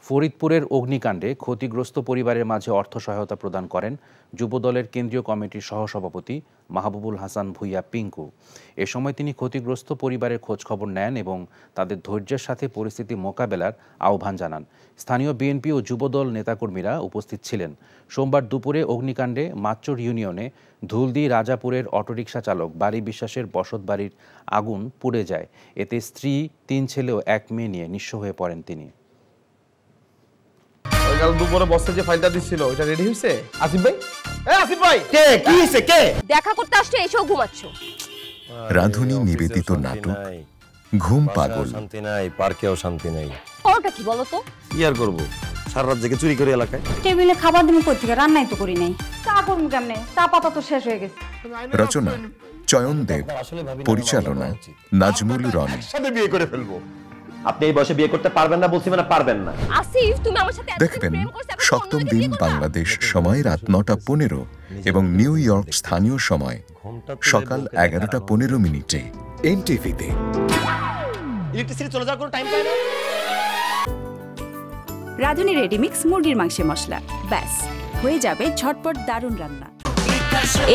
ফরিদপুরের অগ্নিকাণ্ডে ক্ষতিগ্রস্ত পরিবারের মাঝে অর্থ সহায়তা প্রদান করেন যুবদলের কেন্দ্রীয় কমিটির সহসভাপতি মাহবুবুল হাসান ভূঁইয়া পিঙ্কু। এ সময় তিনি ক্ষতিগ্রস্ত পরিবারের খোঁজখবর নেন এবং তাদের ধৈর্যের সাথে পরিস্থিতি মোকাবেলার আহ্বান জানান। স্থানীয় বিএনপি ও যুবদল নেতাকর্মীরা উপস্থিত ছিলেন। সোমবার দুপুরে অগ্নিকাণ্ডে মাচ্চর ইউনিয়নে ধুলদি রাজাপুরের অটোরিকশা চালক বাড়ি বিশ্বাসের বসতবাড়ির আগুন পুড়ে যায়। এতে স্ত্রী, 3 ছেলে ও 1 মেয়ে নিয়ে নিঃস্ব হয়ে পড়েন তিনি। কাল দুপুরে বসে যে ফাইলটা দিছিল ওটা রেডি হইছে? আসিফ ভাই, আসিফ ভাই, কে কি হইছে? কে দেখা করতে আসছে এসেও ঘুমাচ্ছো? রাধুনী নিবেদিত নাটক ঘুম পাগল। শান্তি নাই, পার্কেও শান্তি নাই। ওটা কি বলো তো? কি আর করব, সারা রাত জেগে চুরি করে এলাকায়। টেবিলে খাবার দিমু কই থেকে? রান্নাই তো করি নাই। চা করমু কেমনে? চা পাতা তো শেষ হয়ে গেছে। রচনা চয়ন দেব, পরিচালনা নাজমুল রন। সাথে বিয়ে করে ফেলবো। আপনি এই বয়সে বিয়ে করতে পারবেন না বলছি, মানে পারবেন না। আসিফ, তুমি আমার সাথে দেখবেন 7ম দিন বাংলাদেশ সময় রাত 9:15 এবং নিউ ইয়র্ক স্থানীয় সময় সকাল 11:15 এনটিভিতে। ইলেকট্রিসিটি চলে যাওয়ার কোনো টাইম পায় না। রাধুনী রেডিমিক্স মুরগির মাংসের মশলা, ব্যাস হয়ে যাবে ঝটপট দারুণ রান্না।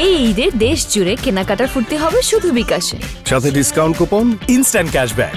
এই ঈদে দেশ জুড়ে কেনাকাটার ফুর্তি হবে শুধু বিকাশে, সাথে ডিসকাউন্ট কুপন, ইনস্ট্যান্ট ক্যাশব্যাক।